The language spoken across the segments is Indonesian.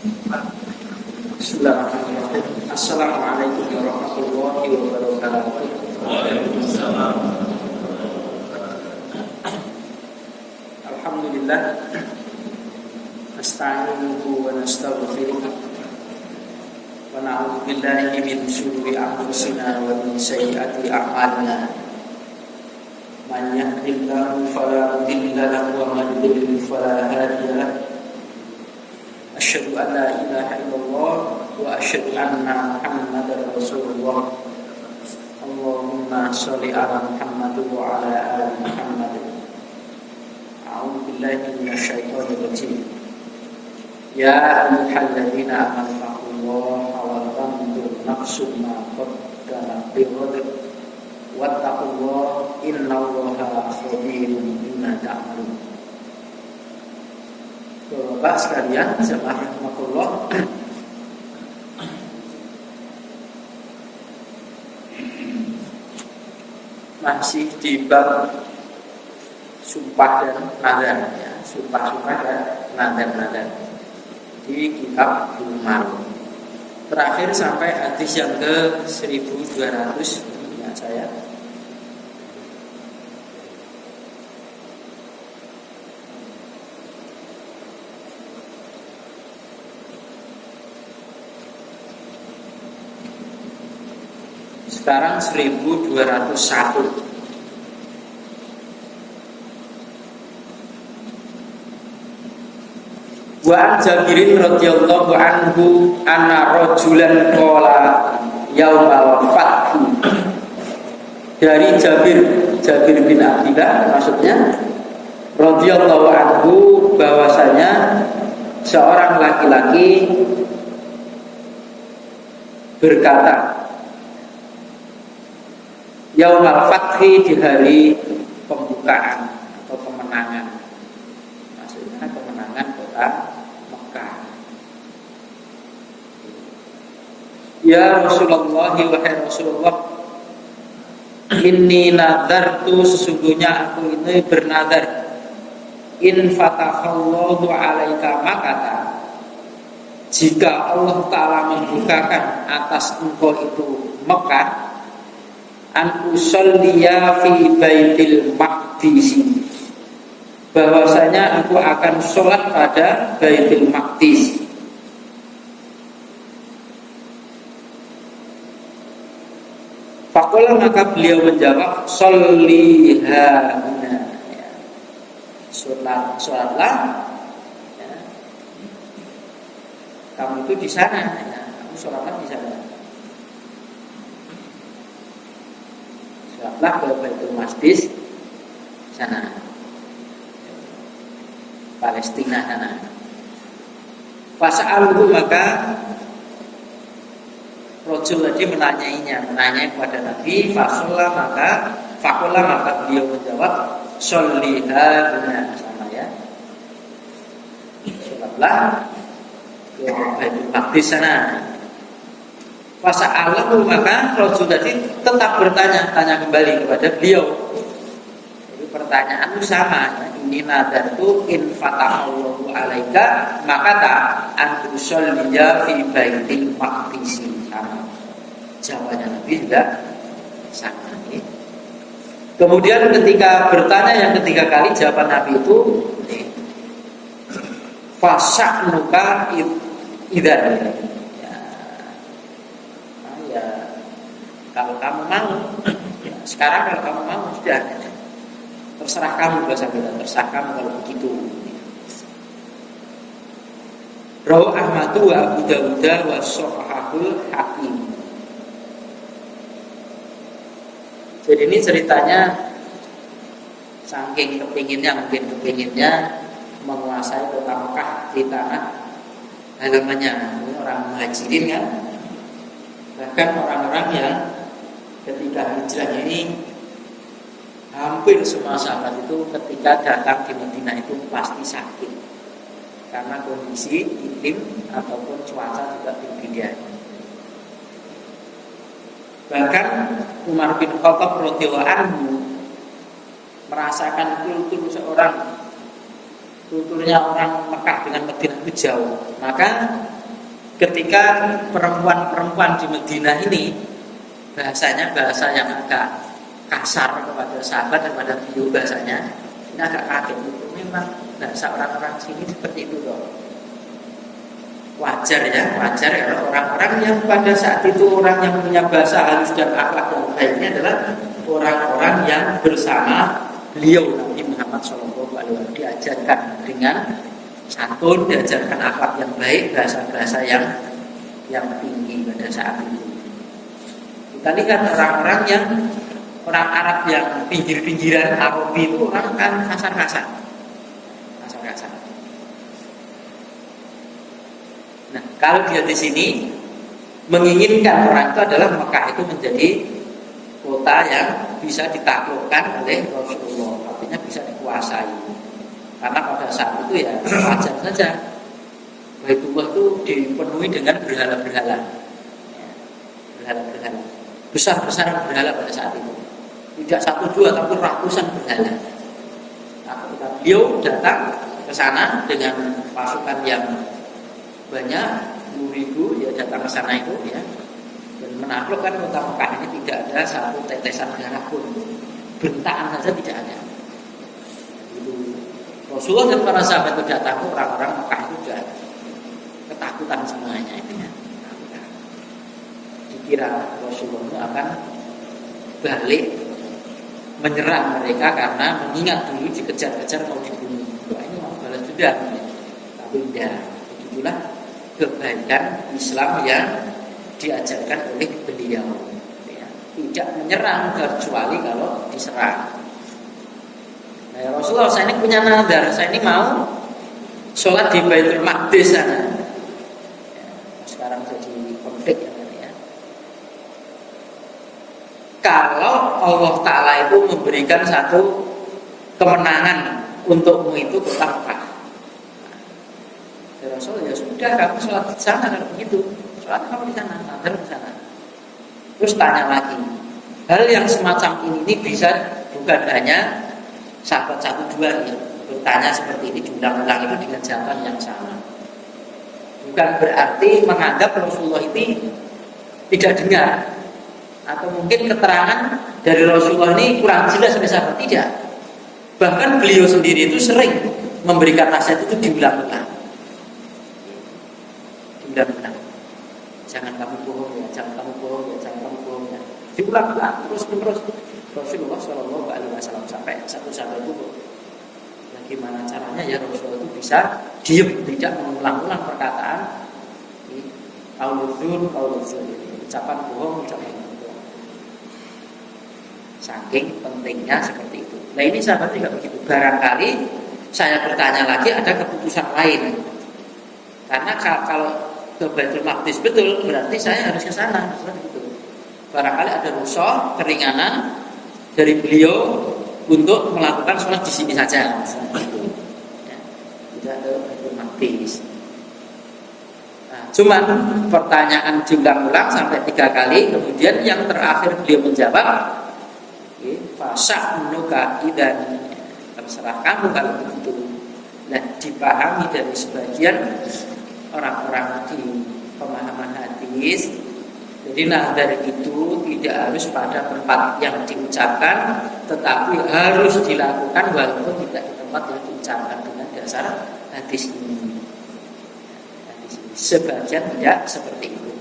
Bismillahirrahmanirrahim. Assalamualaikum warahmatullahi wabarakatuh. Waalaikumsalam. Alhamdulillah. Nasta'inuhu wa nastaghfiruh. Wa na'udzu billahi min shururi anfusina wa min sayyiati a'malina. Man yahdihillahu fala mudilla lahu wa man yudlil fala hadiya lahu. Asyhadu an la ilaha illallah wa asyhadu anna Muhammadar Rasulullah. Allahumma sholli ala Muhammad wa ala ali Muhammad. A'udzu billahi minasyaitonir rajim. Ya ayyuhalladzina amanu taqullaha wa tanzur nafsum ma qaddamat lighad wattaqullaha innallaha khabirun bima ta'malun. Bapak sekalian, jemaah rahmatullah, masih di bab sumpah dan nazar, ya, sumpah-sumpah dan nazar-nazar di kitab Al-Ma'ruf. Terakhir sampai hadis yang ke 1200 ya saya. Sekarang 1201. Wa an Jabirin radhiyallahu anhu anna rajulan qala yaumal fath. Dari Jabir bin Abdillah maksudnya radhiyallahu anhu bahwasanya seorang laki-laki berkata yaumal fathi, di hari pembukaan atau kemenangan, maksudnya kemenangan kota Mekah. Ya Rasulullah, wahai Rasulullah, inni nadartu, sesungguhnya aku ini bernadar, in fatahallahu alaika makata, jika Allah Ta'ala membukakan atas engkau itu Mekah, an usolliya fi baitil maqdis, bahwasanya aku akan sholat pada Baitul Maqdis. Faqala, maka beliau menjawab, sholliha, ya, sholatlah, ya, kamu itu di sana, ya, kamu sholatlah di sana. Sholatlah ke Baitul Maqdis sana, Palestina sana. Fasa'aluhu, maka Rasul tadi menanyai kepada Nabi. Fasolah, maka beliau menjawab, sholliha, benar, sama ya, sholatlah ke Baitul Maqdis sana. Fasa'alahu, maka Rasul tadi tetap tanya kembali kepada beliau. Jadi pertanyaanmu sama, ya. Ini nadartu in fatahallahu alaika maka an tusolliya fi baitil maqdis, sama. Jawabannya Nabi juga sama. Ya. Kemudian ketika bertanya yang ketiga kali, jawaban Nabi itu fasa'nuka idzan. Kalau kamu mau, ya, sekarang kalau kamu mau sudah, terserah kamu, bahasa kita, terserah kamu kalau begitu. Rawu Ahmadu wa Abu Dawud wa Shahihul Hakim. Jadi ini ceritanya saking kepinginnya menguasai kota Mekah di tanah halamannya. Ini orang muhajirin kan, bahkan orang-orang yang ketika hijrah ini hampir semua sahabat itu ketika datang di Madinah itu pasti sakit karena kondisi iklim ataupun cuaca juga berbeda. Bahkan Umar bin Khattab radhiyallahu anhu merasakan kulturnya orang Mekah dengan Madinah itu jauh. Maka ketika perempuan-perempuan di Madinah ini bahasanya bahasa yang agak kasar kepada sahabat dan kepada beliau, bahasanya ini agak kaget. Itu memang bahasa orang-orang sini seperti itu loh. Wajar ya orang-orang yang pada saat itu orang yang punya bahasa halus dan akhlak yang baiknya adalah orang-orang yang bersama beliau Nabi Muhammad SAW, diajarkan dengan santun, diajarkan akhlak yang baik, bahasa-bahasa yang tinggi pada saat itu. Kita lihat orang Arab yang pinggir-pinggiran Arabi itu orang kan kasar-kasar. Nah, kalau dia di sini menginginkan orang itu adalah Mekah itu menjadi kota yang bisa ditaklukkan oleh Rasulullah, artinya bisa dikuasai. Karena pada saat itu ya wajar saja Baitullah itu dipenuhi dengan berhala-berhala, berhala-berhala besar-besaran berhala pada saat itu. Tidak satu dua tapi ratusan berhala. Nah, ketika beliau datang ke sana dengan pasukan yang banyak, 10.000 ya datang ke sana itu ya, dan menaklukkan kota Mekah ini tidak ada satu tetesan darah pun, bentaan saja tidak ada. Itu Rasulullah dan para sahabat itu datang, orang-orang Mekah itu sudah ketakutan semuanya itu ya. Dikira Rasulullah akan balik menyerang mereka karena mengingat dulu dikejar-kejar mau dibunuh. Wah, ini mau balas dendam. Tapi tidak. Begitulah kebaikan Islam yang diajarkan oleh beliau. Ya, tidak menyerang kecuali kalau diserang. Nah, ya Rasulullah, saya ini punya nadar, saya ini mau sholat di Baitul Maqdis sana. Ya, sekarang jadi konflik ya. Kalau Allah Ta'ala itu memberikan satu kemenangan untukmu itu kota Mekah, ya Rasul, ya sudah, kamu sholat di sana kalau begitu, sholat kamu di sana, nadar di sana. Terus tanya lagi, hal yang semacam ini bisa bukan hanya sahabat satu dua ya, bertanya seperti ini diulang-ulang itu dengan jawaban yang sama. Bukan berarti menganggap Rasulullah ini tidak dengar, atau mungkin keterangan dari Rasulullah ini kurang jelas oleh sahabat, tidak. Bahkan beliau sendiri itu sering memberikan nasihat itu diulang-ulang. Jangan kamu bohong ya, jangan kamu bohong ya, jangan kamu bohong ya. Diulang-ulang terus-menerus Rasulullah SAW sampai satu sahabat itu, bagaimana caranya ya Rasulullah itu bisa diam, tidak mengulang-ulang perkataan qauluzur, ucapan bohong. Saking pentingnya seperti itu. Nah, ini sahabat tidak begitu. Barangkali saya bertanya lagi ada keputusan lain. Karena kalau ke Baitul Maqdis betul, berarti saya harus ke sana. Barangkali ada rukhsah, keringanan dari beliau untuk melakukan sholat di sini saja. Ya, tidak ke Baitul Maqdis. Nah, cuman pertanyaan diulang-ulang sampai 3 kali, kemudian yang terakhir beliau menjawab, fasa'nuka idan, terserah kamu kalau begitu. Nah, dipahami dari sebagian orang-orang di pemahaman hadis. Jadi nazar itu tidak harus pada tempat yang diucapkan, tetapi harus dilakukan walaupun tidak di tempat yang diucapkan dengan dasar hadis ini. Sebagian tidak seperti itu.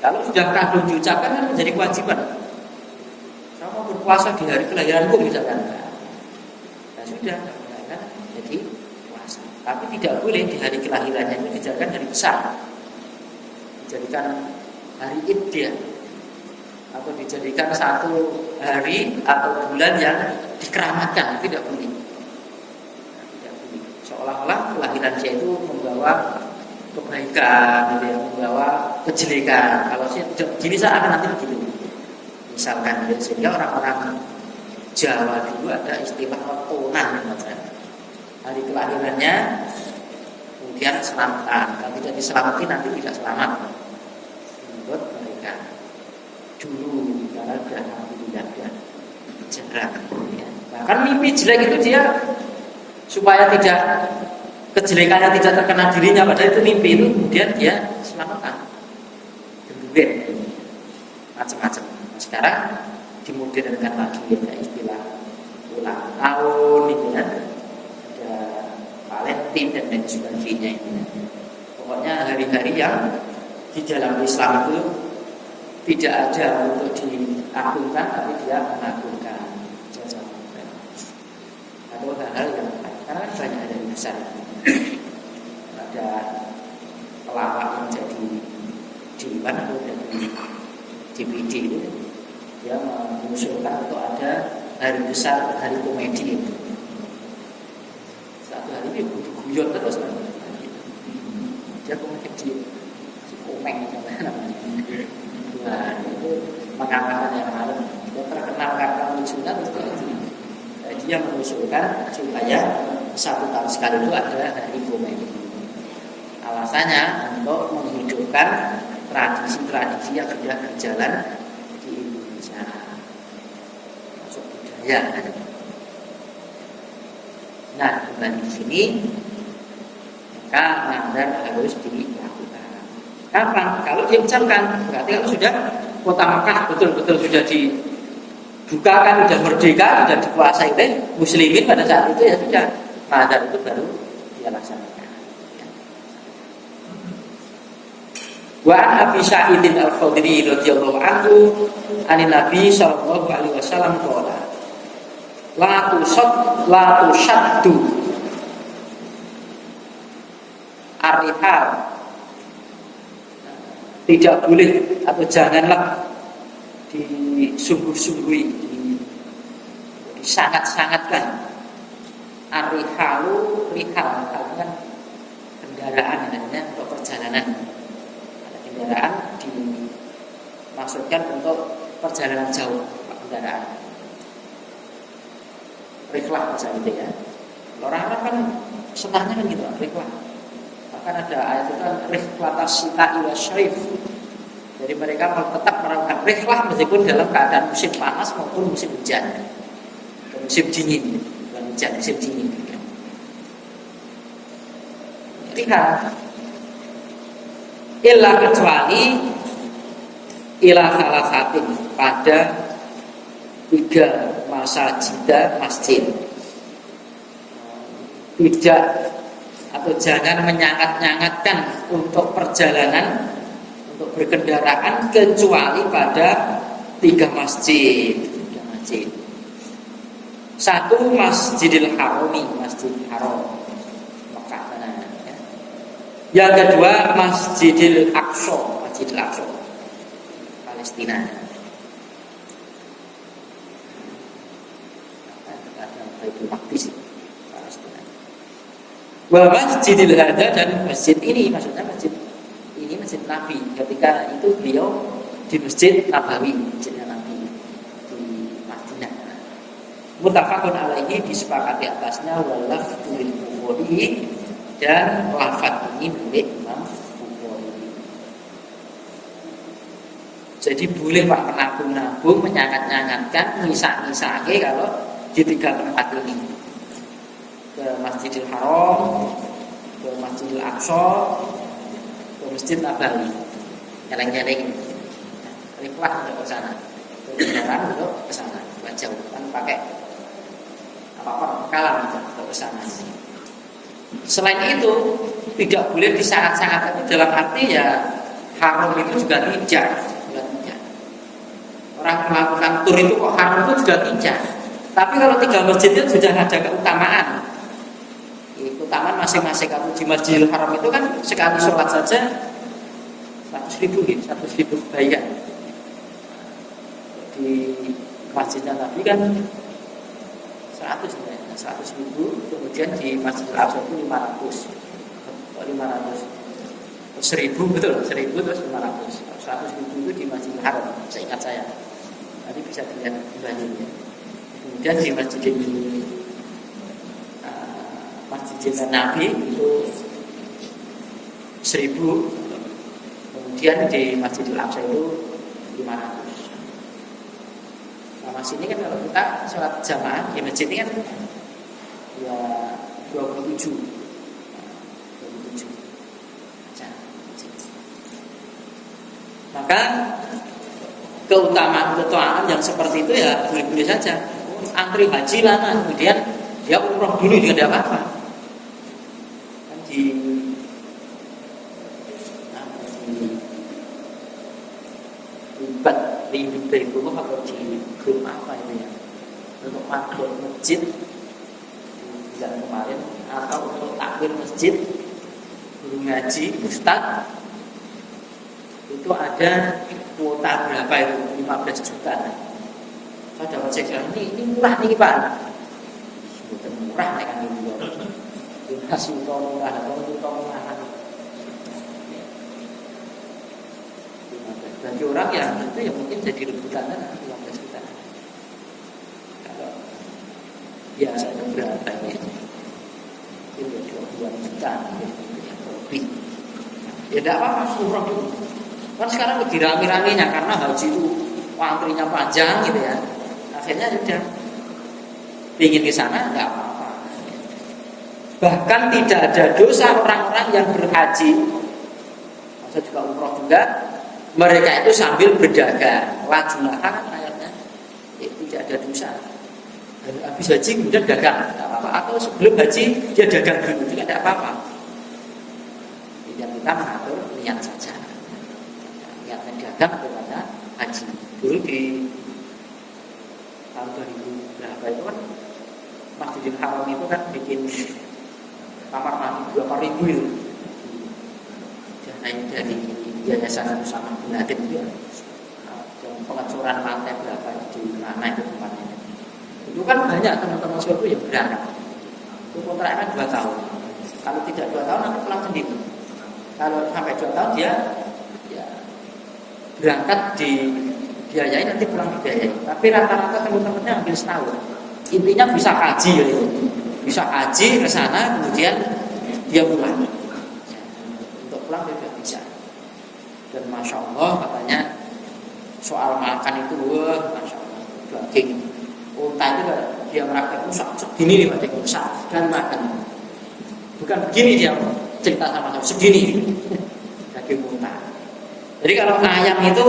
Kalau sudah kadung diucapkan kan menjadi kewajiban. Saya mau berpuasa di hari kelahiranku misalkan, nah sudah kan jadi puasa. Tapi tidak boleh di hari kelahirannya itu dijadikan hari besar, dijadikan hari Id dia, atau dijadikan satu hari atau bulan yang dikeramatkan, tidak boleh. Tidak boleh. Seolah-olah kelahiran dia itu membawa kebaikan, membawa kejelekan. Kalau gini saya akan nanti begitu. Misalkan ya, sehingga orang-orang Jawa dulu ada istilah wetonan, hari kelahirannya kemudian selamatan. Kalau tidak diselamati nanti tidak selamat. Menurut mereka dulu karena sudah tidak ada jarang. Ya. Bahkan mimpi jelek itu dia supaya tidak kejelekannya tidak terkena dirinya, padahal itu mimpi, itu kemudian dia selamatkan, gendut, macam-macam. Sekarang dimodernkan lagi, ada istilah ulang tahun, gitu kan, ada Valentine dan lain sebagainya. Pokoknya hari-hari yang di dalam Islam itu tidak ada untuk diagungkan, tapi dia mengagungkan atau hal-hal yang lain. Karena kan banyak dari besar, ada pelawak yang jadi diwan atau jadi DPD itu, dia mengusulkan untuk ada hari besar, hari komedi itu. Satu hari ini guyon terus kan, dia komedi si komeng namanya. Nah itu mengatakan yang lalu dia terkenal karena lucunya terus dia mengusulkan supaya 1 tahun sekali itu ada hari komedi. Alasannya untuk menghidupkan tradisi-tradisi yang sudah berjalan di Indonesia, masuk budaya. Nah, dengan di sini maka nazar harus dilakukan. Kapan? Kalau diucapkan, berarti kalau sudah kota Makkah betul-betul sudah dibukakan, sudah merdeka, sudah dikuasai oleh muslimin pada saat itu, ya sudah nazar itu baru dia laksanakan. Wa an Abi Sa'idin Al-Khudri radhiyallahu anhu anin Nabi sallallahu alaihi wasallam qala la tushaddu ar-rihal, tidak boleh atau janganlah disungguh-sungguhi, disangat-sangatkan ar-rihalu, rihal artinya kendaraan, namanya untuk perjalanan. Kendaraan dimaksudkan untuk perjalanan jauh, kendaraan rihlah misalnya gitu ya. Orang-orang kan senangnya kan gitu, rihlah. Bahkan ada ayat itu kan rihlatas sita'i wasyaif. Jadi mereka tetap melakukan rihlah meskipun dalam keadaan musim panas maupun musim hujan, musim dingin, bukan hujan, musim dingin. Rihlah illa kecuali ila salah satu pada 3 masjid, tidak atau jangan menyangat-nyangatkan untuk perjalanan, untuk berkendaraan kecuali pada 3 masjid. 3 masjid. 1 Masjidil Harami, Masjid Haram Mekah. Yang kedua Masjidil Aqsa, Masjidil Aqsa Palestina. Baitul Maqdis Palestina. Wa Masjidil Hadza, dan masjid ini maksudnya masjid ini masjid Nabi. Ketika itu beliau di Masjid Nabawi, masjidnya Nabi di Madinah. Muttafaqun alaihi, disepakati atasnya, walaf lil Bukhari, dan lafaz ini milik Imam Bukhari. Jadi boleh Pak menabung-nabung, menyangat-nyangatkan, nisa-nisake kalau di 3 tempat ini, ke Masjidil Haram, ke Masjidil Aqsa, ke Masjid Nabawi. Nyeleng-nyeleng riklah untuk ke sana, kendaraan untuk ke sana, jauh kan pakai apa-apa kalam untuk ke sana. Selain itu tidak boleh disangat-sangat, itu dalam arti ya haram itu juga tidak. Orang melakukan tur itu kok haram itu juga tidak. Tapi kalau 3 masjid itu sudah ada keutamaan. Keutamaan masing-masing. Kalau di Masjidil Haram itu kan sekali sholat saja 100.000 ya, 100.000 bayar. Di Masjidnya Nabi kan 100.000, kemudian di Masjidil Aqsa itu 500, 1.000 betul, 1.000 terus 500, 100.000 itu di Masjidil Haram, seingat saya. Nanti bisa dilihat kembali ya. Kemudian di Masjidil Nabi itu 1.000, kemudian di Masjidil Aqsa itu 500. Sama sini kan kalau kita sholat jamaah di masjid ini kan ya 27 Maka keutamaan yang seperti itu ya boleh-boleh saja. Antri haji lama, kemudian dia umroh dulu juga tidak apa-apa. Kan di limit dari rumah atau di grup apa itu ya, untuk makhluk masjid bulan kemarin, atau untuk takbir masjid guru ngaji ustaz itu ada kuota berapa itu 15 juta. Saya dapat cek ini murah nih Pak, bukan murah nih kan itu kasih tolong atau murah. Bagi orang yang itu ya mungkin jadi rebutan 15 juta. Kalau biasa itu berapa ini? Itu 22 juta lebih. Ya tidak apa-apa, umroh dulu. Kan sekarang lebih rame-ramenya karena haji itu antrinya panjang gitu ya. Akhirnya sudah ingin ke sana nggak apa-apa. Bahkan tidak ada dosa orang-orang yang berhaji. Masa juga umroh juga. Mereka itu sambil berdagang, wajiblah kan ayatnya, tidak ada dosa. Habis haji kemudian dagang, tidak apa-apa. Atau sebelum haji dia dagang dulu juga tidak apa-apa. Tidak, kita mengatur niat saja. Niatnya dagang kepada haji. Dulu di tahun 2000 berapa itu kan Masjidil Haram itu kan bikin kamar mandi 2.000 itu. Dan dari Yayasan Usama bin Laden itu pengecoran lantai berapa di mana itu tempatnya. Itu kan banyak teman-teman suatu yang berangkat. Itu kontraknya 2 tahun. Kalau tidak 2 tahun nanti pulang sendiri. Kalau sampai 2 tahun dia ya, berangkat di biayai, nanti pulang dibiayai. Tapi rata-rata teman-temannya hampir setahun. Intinya bisa haji ya, bisa haji ke sana kemudian dia pulang. Untuk pulang dia tidak bisa. Dan masya Allah katanya soal makan itu, masya Allah daging unta itu dia merakyat segini nih Pak, dan makan. Bukan begini dia cerita sama saya, segini daging unta. Jadi kalau ayam itu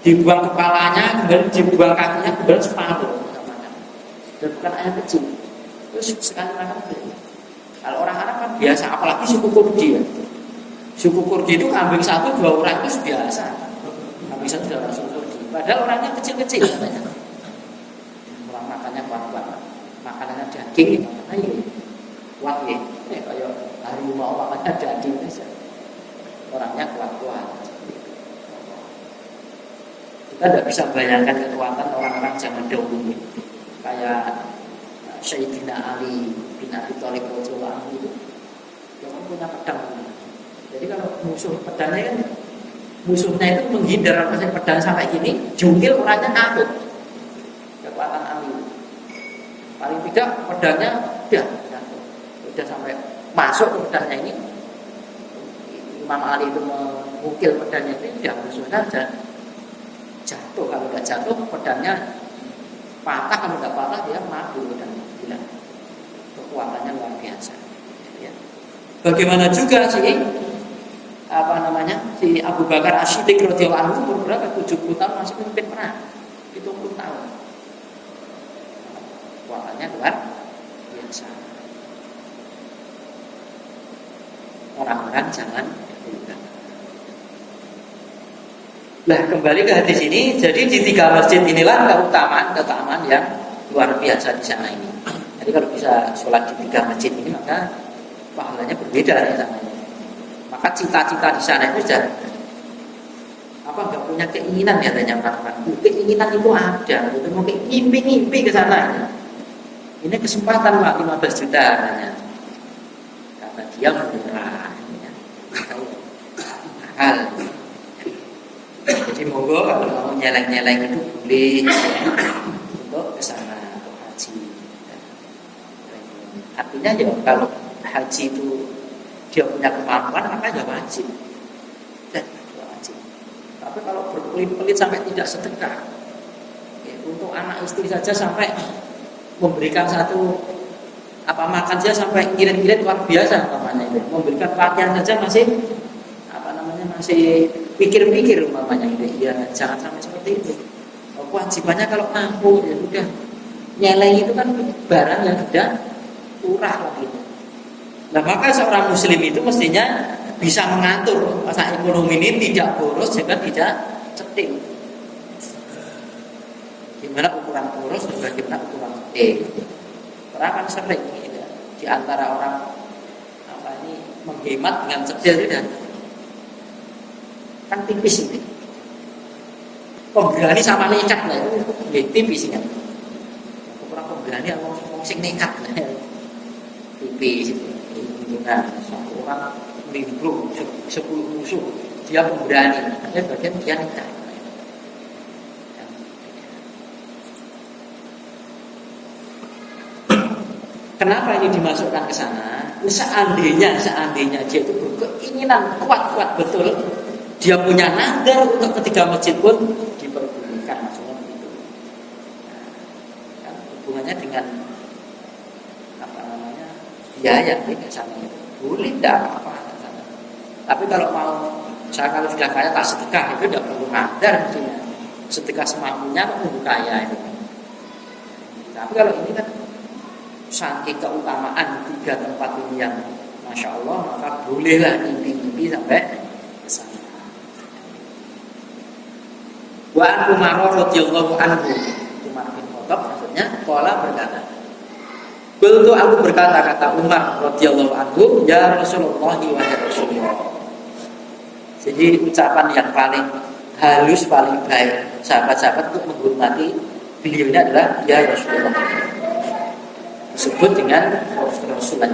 dibuang kepalanya, kemudian dibuang kakinya, kemudian separuh. Dan bukan ayam kecil. Terus sekali makan itu. Kalau orang Arab kan biasa, apalagi suku Kurdi ya. Suku Kurdi itu kambing 1-2 orang itu biasa. Kambing 1-2 orang suku Kurdi. Padahal orangnya kecil-kecil katanya. Orang makannya kuat-kuat. Makanannya daging, makannya kuat ya. Kayak harimau makannya daging saja. Orangnya kuat-kuat. Kita tidak bisa bayangkan kekuatan orang-orang zaman dahulu. Kayak Sayyidina Ali bin Abi Thalib radhiyallahu anhu itu. Dia kan punya pedang. Jadi kalau musuh pedangnya kan, musuhnya itu menghindar pasang pedang sampai gini, jungkil orangnya takut. Kekuatan Ali. Paling tidak pedangnya udah sampai masuk ke pedangnya ini. Imam Ali itu mengukil pedangnya itu tidak musuh saja. Jatuh, kalau tidak jatuh pedangnya patah, kalau tidak patah dia mati pedangnya. Kekuatannya luar biasa. Ya. Bagaimana juga sih? Si Abu Bakar As-Siddiq radhiyallahu anhu umur berapa? 70 tahun masih memimpin perang. 70 tahun. Kekuatannya luar biasa. Orang-orang jangan dihilangkan. Nah, kembali ke hadis ini, jadi di 3 masjid inilah keutamaan yang luar biasa di sana ini. Jadi kalau bisa sholat di 3 masjid ini maka pahalanya berbeda ya sama ini. Maka cita-cita di sana itu sudah nggak punya keinginan ya tanya orang-orang. Keinginan itu ada, itu mau ngimpi ke sana. Ini kesempatan Pak 15 juta katanya. Karena dia murah. Mahal. Jadi monggo kalau mau nyeleng-nyeleng itu boleh untuk ke sana untuk haji. Artinya ya kalau haji itu dia punya kemampuan maka ya wajib. Tapi kalau berpelit-pelit sampai tidak sedekah, ya, untuk anak istri saja sampai memberikan satu makan saja sampai ngirit-ngirit luar biasa namanya itu. Memberikan pakaian saja masih pikir-pikir umpamanya gitu. Ya jangan sampai seperti itu. Kewajibannya kalau mampu ya udah nyeleng itu kan barang yang sudah murah lah gitu. Nah maka seorang muslim itu mestinya bisa mengatur masa ekonomi ini tidak boros juga tidak ceting. Gimana ukuran boros dan bagaimana ukuran ceting. Orang kan sering gitu, di antara orang menghemat dengan cetil itu kan tipis ini. Pemberani sama nekat lah itu tipis kan. Kurang pemberani atau sing nekat lah tipis itu. Nah, satu orang nimbrung 10 musuh dia pemberani, ada bagian dia nekat. Kenapa ini dimasukkan ke sana? Seandainya dia itu berkeinginan kuat betul, dia punya nadar untuk ketiga masjid pun diperbolehkan, maksudnya begitu. Nah, kan hubungannya dengan biaya tidak sama itu. Boleh tidak apa-apa sama. Tapi kalau mau saya kalau sudah kaya tak sedekah itu tidak perlu nadar mestinya. Sedekah semampunya kok nunggu kaya itu. Tapi kalau ini kan saking keutamaan 3 tempat ini yang Masya Allah, maka bolehlah mimpi-mimpi sampai ke sana. Wa an Umar radhiyallahu anhu, Umar bin Khattab maksudnya, qala berkata, qultu aku berkata, kata Umar radhiyallahu anhu, ya Rasulullah wa ya Rasulullah. Jadi ucapan yang paling halus, paling baik sahabat-sahabat untuk menghormati beliau ini adalah ya Rasulullah. Disebut dengan Rasulullah.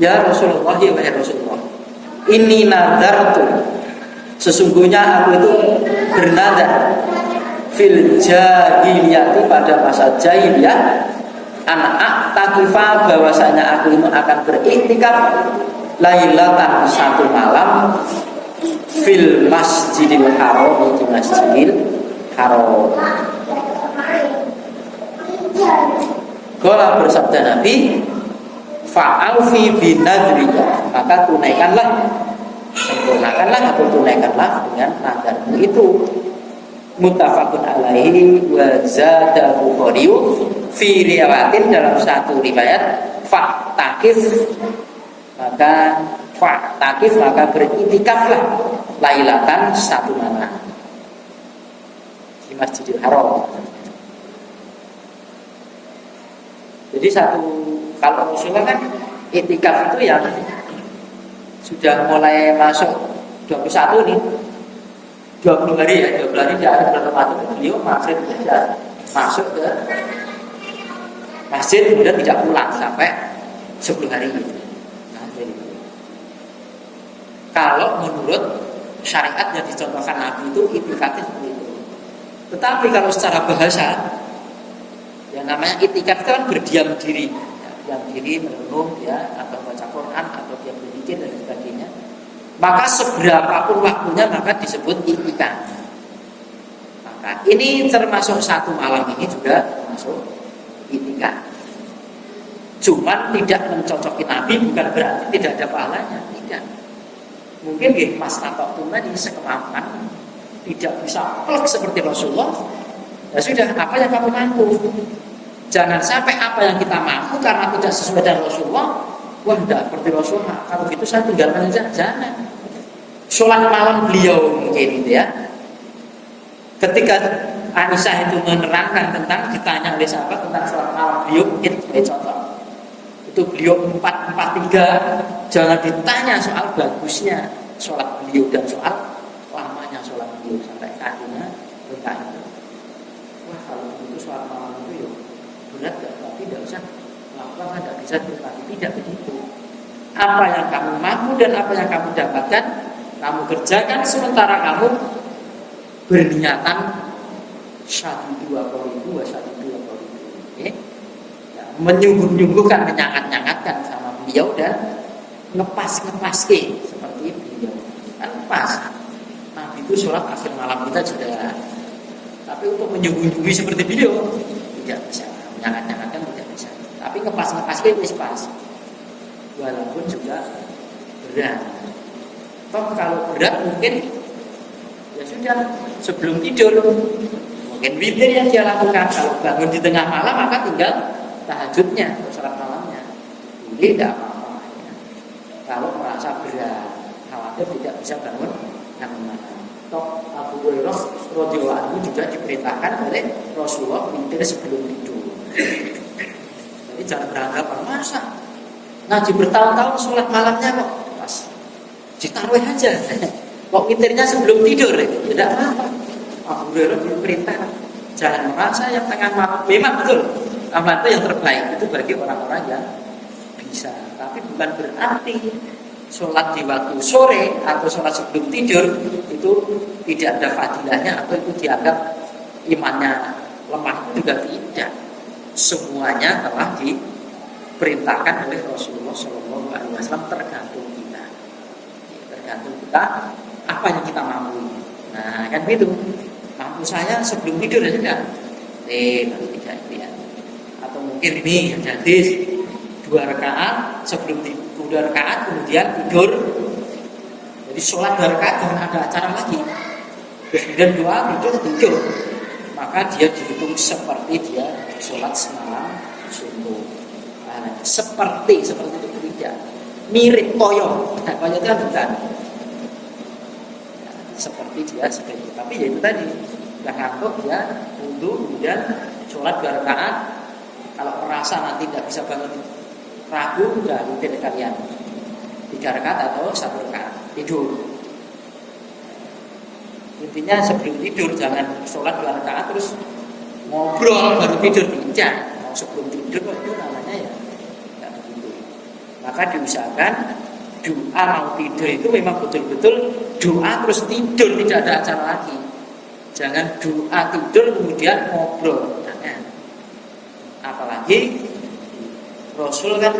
Ya Rasulullah wa ya Rasulullah. Inni nadartu, sesungguhnya aku itu bernadar fil jahiliyati, pada masa jahiliyah, anak takifa, bahwasanya aku itu akan beriktikaf lailatan, satu malam, fil masjidil haram, di masjidil haram. Qala, bersabda Nabi, fa'aufi binadrika, maka tunaikanlah, sempurnakanlah atau tunaikanlah dengan nadarmu itu. Muttafaqun alaihi wa zada Bukhari fi riwayatin, dalam satu riwayat, fa'takif, maka beritikaflah lailatan, satu malam di Masjidil Haram. Jadi kalau Rasulullah kan itikaf itu yang sudah mulai masuk 21 nih, 20 hari ya, 20 hari dia ada bulan Ramadan, beliau masuk ke masjid, kemudian tidak pulang sampai 10 hari. Nah, jadi kalau menurut syariat yang dicontohkan Nabi itu itikaf seperti itu. Tetapi kalau secara bahasa, yang namanya itikaf itu kan berdiam diri, diam diri, merenung ya, atau baca Quran, atau dia berzikir dan sebagainya. Maka seberapapun waktunya maka disebut itikaf. Maka ini termasuk satu malam ini juga termasuk itikaf. Cuman tidak mencocoki Nabi bukan berarti tidak ada pahalanya, tidak. Mungkin mas atau tadi sekemampuan tidak bisa plek seperti Rasulullah. Ya sudah, apa yang kamu mampu. Jangan sampai apa yang kita mampu karena tidak sesuai dengan Rasulullah, wah tidak seperti Rasulullah, kalau gitu saya tinggalkan saja. Jangan. Sholat malam beliau mungkin itu ya. Ketika Aisyah itu menerangkan tentang, ditanya oleh sahabat tentang sholat malam beliau, mungkin sebagai contoh, itu beliau 4-4-3. Jangan ditanya soal bagusnya sholat beliau dan soal lamanya sholat beliau sampai kakinya berkain. Wah kalau begitu sholat malam itu ya berat gak? Tapi tidak usah melakukan, tidak bisa berarti tidak begitu. Apa yang kamu mampu dan apa yang kamu dapatkan, kamu kerjakan, sementara kamu berniatan 1-2 kali 1-2 kali. Okay? Ya, menyungguh-nyungguhkan, menyangat-nyangatkan sama beliau dan ngepas ke seperti beliau. Kan pas. Nabi itu sholat akhir malam kita juga. Tapi untuk menyungguh-nyungguh seperti beliau tidak bisa. Menyangat-nyangatkan tidak bisa. Tapi ngepas ke wis pas. Walaupun juga berat. Toh kalau berat mungkin ya sudah sebelum tidur mungkin witir yang dia lakukan. Kalau bangun di tengah malam maka tinggal tahajudnya atau sholat malamnya. Ini tidak apa-apa ya. Kalau merasa berat, khawatir tidak bisa bangun malam. Toh Abu Hurairah radhiyallahu anhu juga diperintahkan oleh Rasulullah witir sebelum tidur. Jadi jangan beranggapan masa ngaji bertahun-tahun sholat malamnya kok pas ditaruh aja. Kok witirnya sebelum tidur ya? Tidak apa-apa. Abu Hurairah diperintah jangan merasa yang tengah malam. Memang betul amal itu yang terbaik itu bagi orang-orang yang bisa. Tapi bukan berarti sholat di waktu sore atau sholat sebelum tidur itu tidak ada fadilahnya atau itu dianggap imannya lemah. Itu juga tidak. Semuanya telah diperintahkan oleh Rasulullah SAW, tergantung kita. Tergantung kita apa yang kita mampu. Nah kan begitu. Mampu saya sebelum tidur ya sudah. Tidak ya. Atau mungkin ini jadi 2 rakaat sebelum tidur, 2 rakaat kemudian tidur. Jadi sholat 2 rakaat jangan ada acara lagi. Terus kemudian doa tidur. Maka dia dihitung seperti dia sholat semalam subuh. Nah, seperti itu tidak. Mirip koyo. Nah, koyo itu kan bukan. Seperti dia seperti itu. Tapi ya itu tadi yang ngantuk dia wudu kemudian sholat 2 rakaat. Kalau merasa nanti tidak bisa bangun ragu, udah witir kalian 3 rakaat atau 1 rakaat tidur. Intinya sebelum tidur jangan sholat 2 rakaat terus ngobrol baru tidur. Tidak. Mau sebelum tidur itu namanya ya tidak begitu. Maka diusahakan doa mau tidur itu memang betul-betul doa terus tidur, tidak ada acara lagi. Jangan doa tidur kemudian ngobrol. Jangan. Apalagi Rasul kan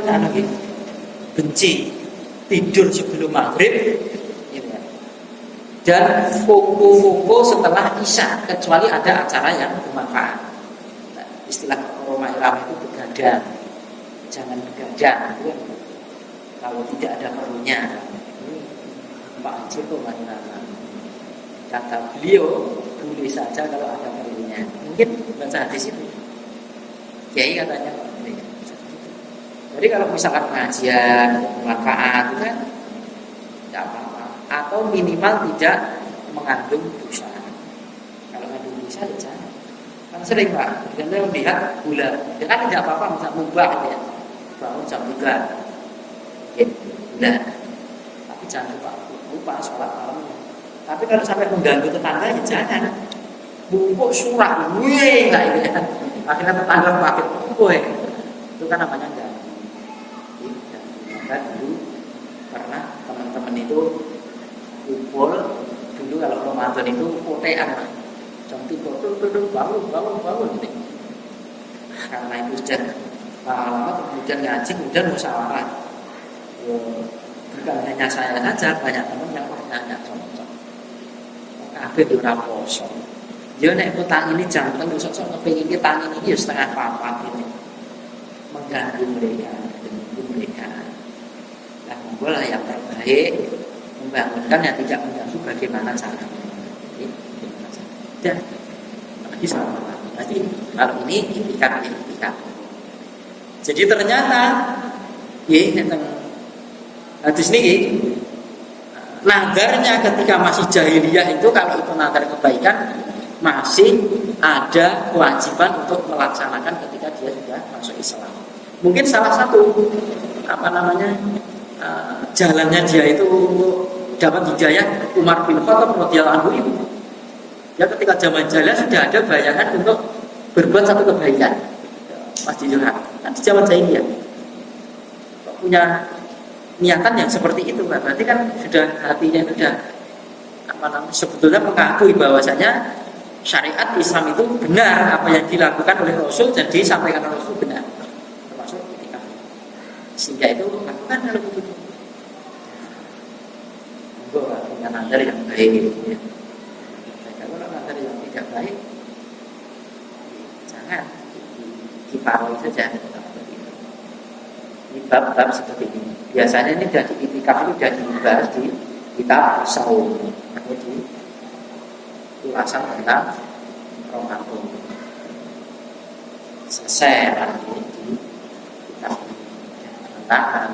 benci tidur sebelum maghrib dan kumpul-kumpul setelah isya kecuali ada acara yang bermanfaat. Nah, istilah Roma Irama itu begadang. Jangan begadang. Kalau tidak ada perlunya. Pak Haji Roma Irama kata beliau boleh saja kalau ada perlunya. Mungkin baca hadis itu. Kiai katanya jadi kalau misalkan pengajian bermanfaat itu kan tidak apa-apa. Atau minimal tidak mengandung dosa. Kalau mengandung dosa ya jangan. Kan sering Pak, kita melihat gula, ya kan tidak apa-apa, bisa mubah ya. Bangun jam 3 gula. Tapi jangan lupa sholat malamnya. Tapi kalau sampai mengganggu tetangga ya jangan. Bungkuk surat, wih lah ini. Akhirnya tetangga pakai bungkuk. Itu kan namanya enggak. Maka dulu pernah teman-teman itu kumpul dulu kalau Ramadan itu kotean jam 3 bangun karena itu sudah lama kemudian ngaji kemudian musyawarah bukan hanya saya saja banyak teman yang nanya cocok kabeh ora poso dia nek petang ini jam 3 sok-sok kepengin iki tangi iki ya setengah 4 ini mengganggu mereka. Nah, monggo yang terbaik membangunkan yang tidak mengganggu bagaimana caranya. Dan lagi sama. Berarti kalau ini ikat. Jadi ternyata hadis ini nadarnya ketika masih jahiliyah itu kalau itu nadar kebaikan masih ada kewajiban untuk melaksanakan ketika dia sudah masuk Islam. Mungkin salah satu jalannya dia itu dapat hidayah Umar bin Khattab radhiyallahu anhu itu. Ya ketika zaman jahiliyah sudah ada bayangan untuk berbuat satu kebaikan. Masjidil Haram. Kan di zaman jahiliyah. Punya niatan yang seperti itu kan. Berarti kan sudah hatinya itu sudah sebetulnya mengakui bahwasanya syariat Islam itu benar, apa yang dilakukan oleh Rasul dan disampaikan oleh Rasul benar. Termasuk ketika sehingga itu lakukan kalau begitu. Punya nadar yang baik ya. Kalau nadar yang tidak baik jangan kifaroi saja. Ini bab-bab seperti ini biasanya ini sudah di itikaf itu sudah dibahas di kitab saum. Jadi ulasan tentang Ramadan. Selesai lagi di kitab tentang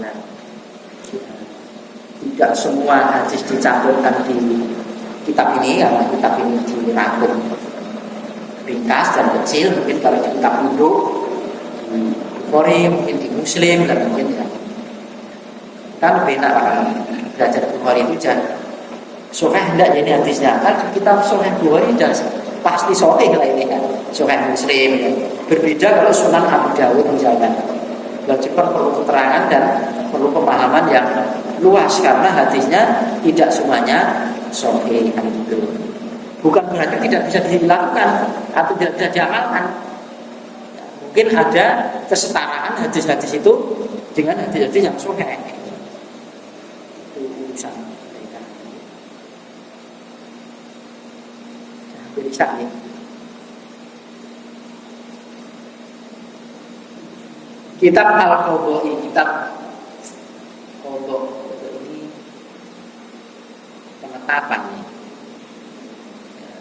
tidak semua hadis dicampurkan di kitab ini, karena kitab ini dirangkum ringkas dan kecil. Mungkin kalau di kitab induk, di Bukhari, mungkin di Muslim, dan mungkin ya. Kan lebih enak belajar Bukhari itu jangan sahih enggak jadi hadisnya. Kan kitab sahih Bukhari dan pasti sahih lah ini kan. Sahih Muslim ya. Berbeda kalau Sunan Abu Dawud misalnya. Belajar perlu keterangan dan perlu pemahaman yang luas karena hadisnya tidak semuanya sahih kan itu. Bukan berarti tidak bisa dilakukan atau tidak bisa diamalkan. Mungkin ada kesetaraan hadis-hadis itu dengan hadis-hadis yang sahih. Itu urusan mereka. Bisa nih. Kitab Al-Qadha'i, kitab Qadha ini penetapan nih.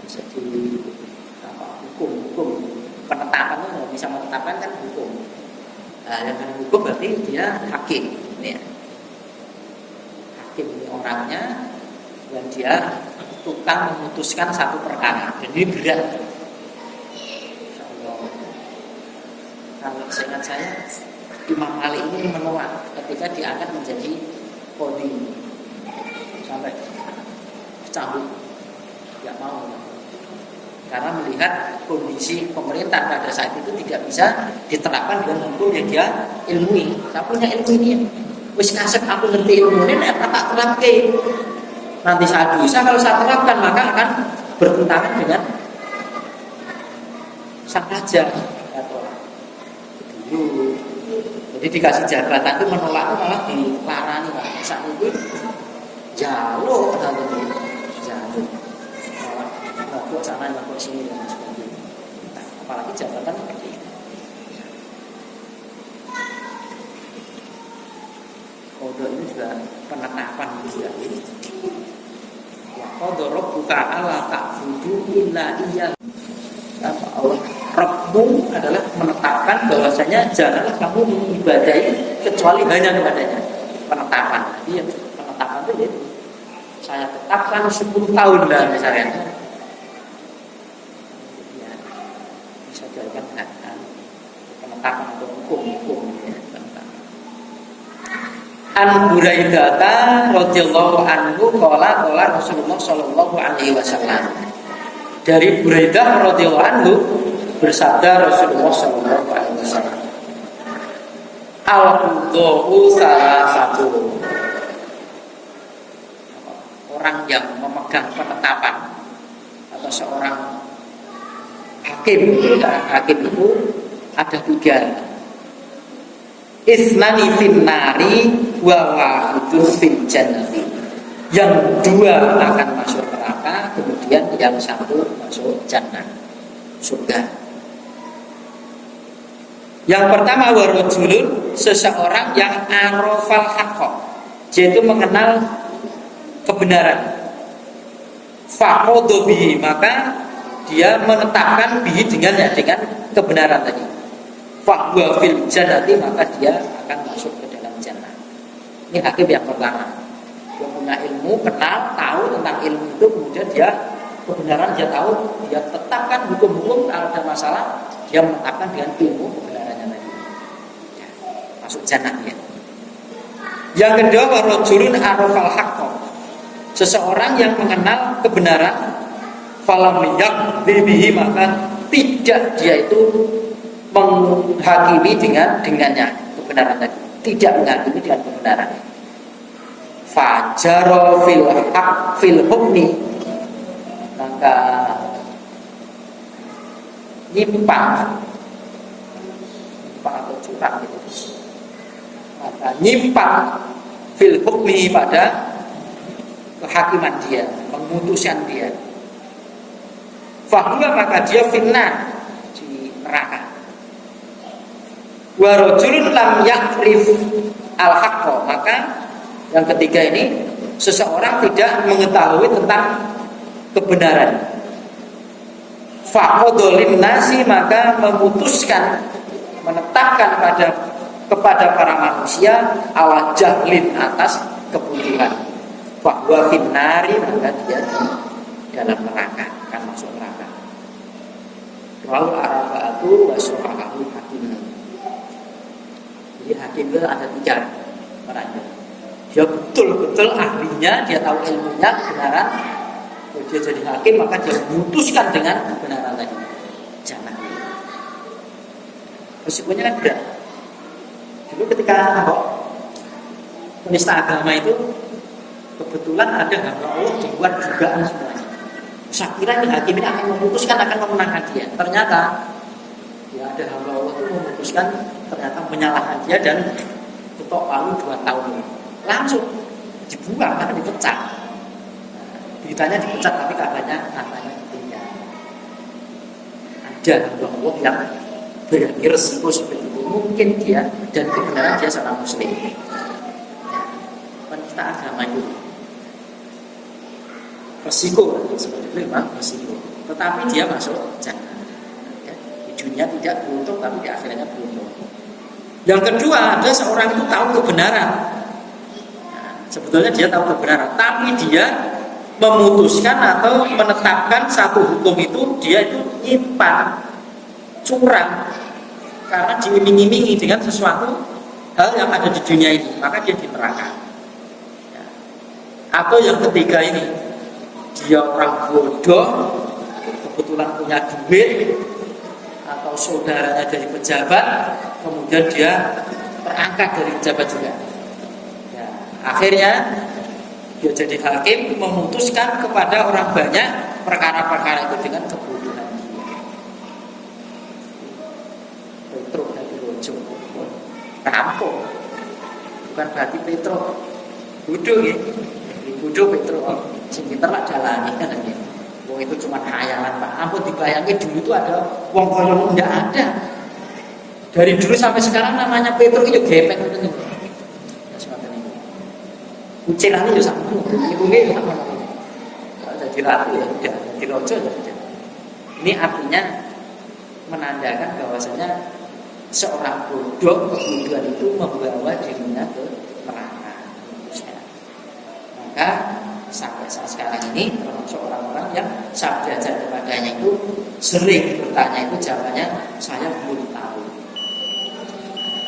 Jadi hukum penetapan itu bisa menetapkan kan hukum. Nah, yang kan hukum berarti dia hakim. Ya. Hakim ini orangnya dan dia tukang memutuskan satu perkara. Jadi berat. Kalau seingat saya Imam Malik ini menolak ketika diangkat menjadi qadhi sampai cabut, tidak mau. Karena melihat kondisi pemerintah pada saat itu tidak bisa diterapkan dengan hukum yang dia ilmui. Saya punya ilmu ini, wis kasep aku ngerti ilmu ini, tak terapkan. Nanti saat dosa kalau saya terapkan maka akan bertentangan dengan sang raja. Jadi dikasih jabatan itu menolak malah dilarani Pak. Saat itu jauh nanti jauh. Kok sana kok sini dan sebagainya. Nah, apalagi jabatan seperti ini. Qadha ini juga penetapan juga ini. Wa qadha rabbuka alla ta'budu illa iyyah. Allah Rabbu adalah menetapkan bahwasanya janganlah kamu mengibadahi kecuali hanya kepadanya. Penetapan. Jadi penetapan itu ya, saya tetapkan 10 tahun lah misalnya. Ya, bisa dijadikan penetapan atau hukum ya, penetapan. An Buraidah radhiyallahu anhu qala Rasulullah sallallahu alaihi wasallam. Dari Buraidah radhiyallahu anhu bersabda Rasulullah sallallahu alaihi wasallam, al-qudhu salah satu orang yang memegang penetapan atau seorang hakim. Hakim itu ada 3. Isnani finnari wa wahidun fil jannati. Yang 2 akan masuk neraka, kemudian yang 1 masuk jannah, surga. Yang pertama warajulun, seseorang yang arafal haqqa, yaitu mengenal kebenaran. Faqadha bihi, maka dia menetapkan bihi dengan kebenaran tadi. Fahuwa fil jannati, maka dia akan masuk ke dalam jannah. Ini hakim yang pertama. Dia punya ilmu, kenal, tahu tentang ilmu itu, kemudian dia kebenaran dia tahu, dia tetapkan hukum-hukum. Kalau ada masalah, dia menetapkan dengan ilmu kebenarannya tadi. Ya, masuk jannah ya. Yang kedua warajulun arafal haqqa, seseorang yang mengenal kebenaran, falam yakdzibihi, maka tidak dia itu menghakimi dengannya kebenaran tadi, tidak menghakimi dengan kebenaran. Fajaro fil hukmi, maka nyimpang atau curang gitu. Maka nyimpang fil hukmi pada kehakiman dia, pemutusan dia. Fahuwa, maka dia finnar, di neraka. Wa rajulun lam ya'rif al-haqqa, maka yang ketiga ini seseorang tidak mengetahui tentang kebenaran. Faqadolin nasi, maka memutuskan, menetapkan kepada para manusia ala jahlin, atas kebutuhan. Fahuwa finnari, maka dia di dalam neraka, akan masuk neraka. Rawal arafa'atu wa sohahahu hakim. Jadi hakim itu ada 3 orangnya. Dia betul-betul ahlinya, dia tahu ilmunya, kebenaran. Kalau dia jadi hakim, maka dia memutuskan dengan kebenaran tadi. Jangan. Resikonya kan berat. Dulu ketika Ahok penista agama itu, kebetulan ada hamba Allah dibuat dugaan semuanya. Saya kira ini hakim ini akan memutuskan, akan memenangkan dia. Ternyata ya ada hamba Allah itu memutuskan, ternyata menyalahkan dia dan ketok palu 2 tahun. Langsung dibuang karena dipecat. Beritanya dipecat, tapi katanya tidak. Ada hamba Allah yang berani resiko seperti itu. Mungkin dia dan kebenaran dia seorang muslim. Penista agama itu resiko seperti itu, memang resiko. Tetapi dia masuk jannah. Ya, di dunia tidak beruntung, tapi di akhirnya beruntung. Yang kedua, ada seorang itu tahu kebenaran. Nah, sebetulnya dia tahu kebenaran, tapi dia memutuskan atau menetapkan satu hukum itu, dia itu nyimpan, curang, karena diiming-imingi dengan sesuatu hal yang ada di dunia ini, maka dia di neraka. Ya. Atau yang ketiga ini, dia orang bodoh, kebetulan punya duit, atau saudaranya dari pejabat, kemudian dia terangkat dari pejabat juga. Ya, akhirnya dia jadi hakim, memutuskan kepada orang banyak perkara-perkara itu dengan kebodohan dia. Petro dari Rojo, rampok, bukan berarti Petro bodoh ya, bodoh Petro. Sing pinter lah jalani kan aja. Wong itu cuma khayalan Pak. Ampun dibayangin dulu itu ada wong koyo enggak ada. Dari dulu sampai sekarang namanya Petro itu gepek ngoten niku. Ya semacam itu. Ucilane yo sak ikunge yo sak ngono. Jadi ratu ya udah, jadi raja ya udah. Ini artinya menandakan bahwasanya seorang bodoh, kebodohan itu membawa dirinya ke neraka. Maka sampai saat sekarang ini termasuk orang-orang yang saya belajar kepadanya itu sering bertanya itu jawabannya saya belum tahu.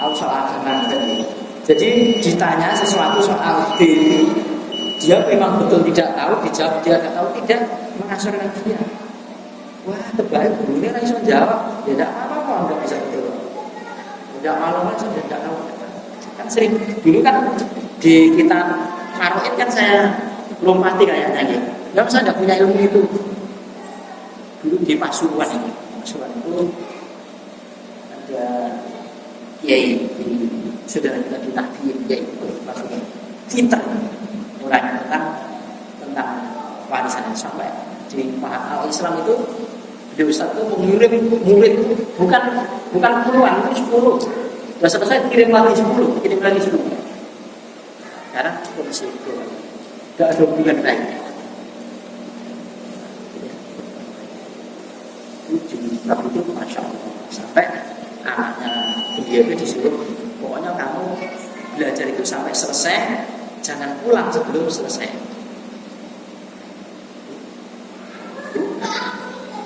Tahu soal iman tadi. Jadi ditanya sesuatu soal diri, dia memang betul tidak tahu, dijawab dia tidak tahu, tidak mengasurkan dia. Wah terbaik gurunya langsung jawab, ya tidak apa-apa, tidak bisa betul. Tidak malu saja tidak tahu. Kan sering dulu kan di kita Maroid kan saya belum mati kayaknya gitu. Ya saya tidak punya ilmu itu. Dulu di Pasuruan ini, Pasuruan itu ada kiai, saudara kita di Tahdir, kiai Pasuruan. Pintar orang tentang warisan yang sampai di Mahat Al-Islam itu, di Ustaz itu mengirim murid bukan puluhan, itu 10. Sudah selesai kirim lagi 10. Sekarang cukup situ. Tidak ada hubungan baik. Tapi itu Masya Allah. Sampai anaknya beliau itu disuruh, pokoknya kamu belajar itu sampai selesai, jangan pulang sebelum selesai.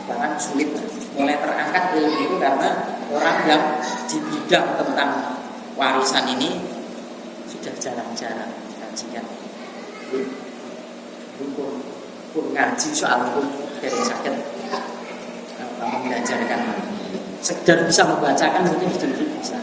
Bahkan sulit mulai terangkat ilmu itu karena orang yang di bidang tentang warisan ini sudah jarang-jarang kajian. Pun ngaji soal hukum dari sakit mengajarkan sekedar bisa membacakan mungkin sedikit bisa.